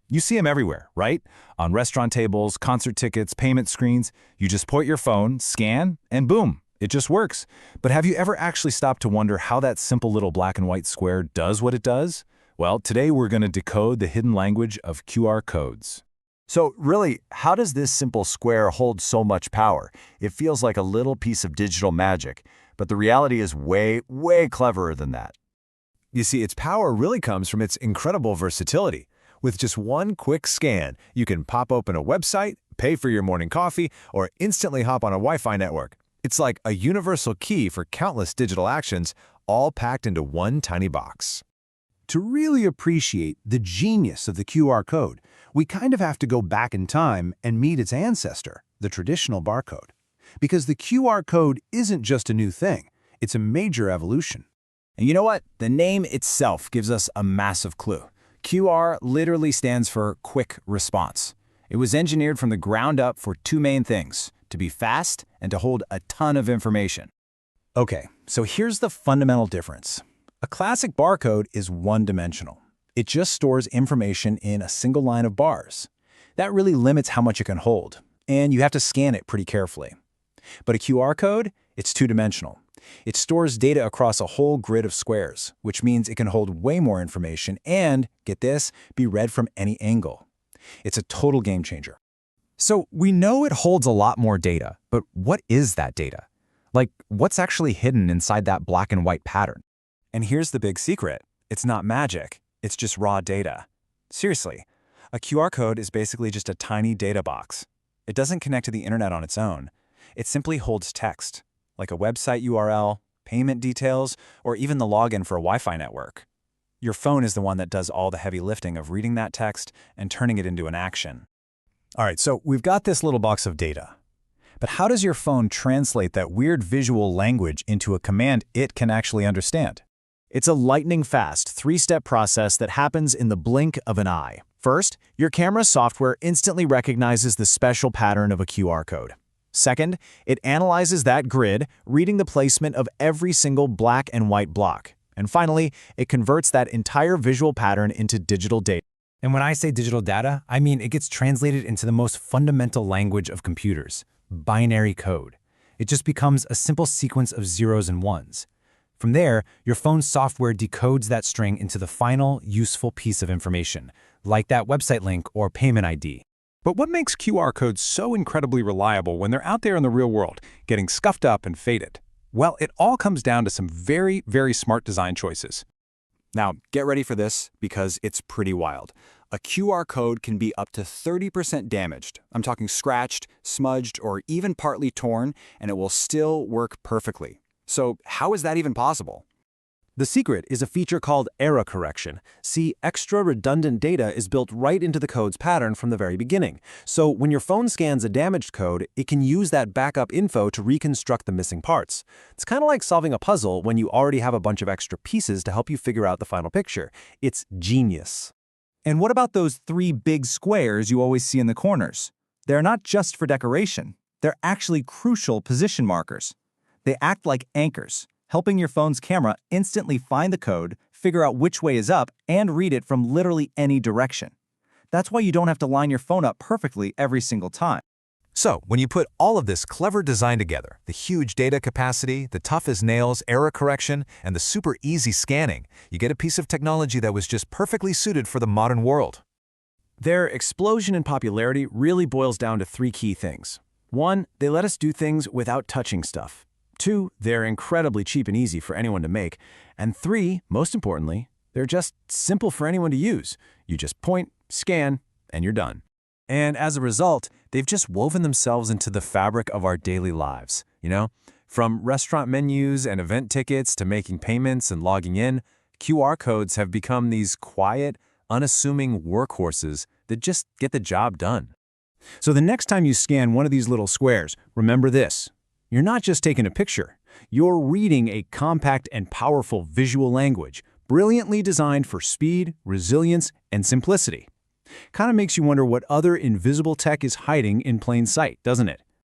You see them everywhere, right? On restaurant tables, concert tickets, payment screens. You just point your phone, scan, and boom, it just works. But have you ever actually stopped to wonder how that simple little black and white square does what it does? Well, today we're going to decode the hidden language of QR codes. So really, how does this simple square hold so much power? It feels like a little piece of digital magic, but the reality is way, way cleverer than that. You see, its power really comes from its incredible versatility. With just one quick scan, you can pop open a website, pay for your morning coffee, or instantly hop on a Wi-Fi network. It's like a universal key for countless digital actions, all packed into one tiny box. To really appreciate the genius of the QR code, we kind of have to go back in time and meet its ancestor, the traditional barcode. Because the QR code isn't just a new thing, it's a major evolution. And you know what? The name itself gives us a massive clue. QR literally stands for Quick Response. It was engineered from the ground up for two main things: to be fast and to hold a ton of information. Okay, so here's the fundamental difference. A classic barcode is one-dimensional. It just stores information in a single line of bars. That really limits how much it can hold, and you have to scan it pretty carefully. But a QR code, it's two-dimensional. It stores data across a whole grid of squares, which means it can hold way more information and, get this, be read from any angle. It's a total game changer. So we know it holds a lot more data, but what is that data? Like, what's actually hidden inside that black and white pattern? And here's the big secret. It's not magic. It's just raw data. Seriously, a QR code is basically just a tiny data box. It doesn't connect to the internet on its own. It simply holds text, like a website URL, payment details, or even the login for a Wi-Fi network. Your phone is the one that does all the heavy lifting of reading that text and turning it into an action. All right, so we've got this little box of data. But how does your phone translate that weird visual language into a command it can actually understand? It's a lightning-fast, three-step process that happens in the blink of an eye. First, your camera software instantly recognizes the special pattern of a QR code. Second, it analyzes that grid, reading the placement of every single black and white block. And finally, it converts that entire visual pattern into digital data. And when I say digital data, I mean it gets translated into the most fundamental language of computers, binary code. It just becomes a simple sequence of zeros and ones. From there, your phone's software decodes that string into the final, useful piece of information, like that website link or payment ID. But what makes QR codes so incredibly reliable when they're out there in the real world, getting scuffed up and faded? Well, it all comes down to some very, very smart design choices. Now, get ready for this because it's pretty wild. A QR code can be up to 30% damaged. I'm talking scratched, smudged, or even partly torn, and it will still work perfectly. So how is that even possible? The secret is a feature called error correction. See, extra redundant data is built right into the code's pattern from the very beginning. So when your phone scans a damaged code, it can use that backup info to reconstruct the missing parts. It's kind of like solving a puzzle when you already have a bunch of extra pieces to help you figure out the final picture. It's genius. And what about those three big squares you always see in the corners? They're not just for decoration. They're actually crucial position markers. They act like anchors, helping your phone's camera instantly find the code, figure out which way is up, and read it from literally any direction. That's why you don't have to line your phone up perfectly every single time. So, when you put all of this clever design together, the huge data capacity, the tough as nails error correction, and the super easy scanning, you get a piece of technology that was just perfectly suited for the modern world. Their explosion in popularity really boils down to three key things. 1, they let us do things without touching stuff. 2, they're incredibly cheap and easy for anyone to make. And 3, most importantly, they're just simple for anyone to use. You just point, scan, and you're done. And as a result, they've just woven themselves into the fabric of our daily lives, you know? From restaurant menus and event tickets to making payments and logging in, QR codes have become these quiet, unassuming workhorses that just get the job done. So the next time you scan one of these little squares, remember this. You're not just taking a picture. You're reading a compact and powerful visual language, brilliantly designed for speed, resilience, and simplicity. Kind of makes you wonder what other invisible tech is hiding in plain sight, doesn't it?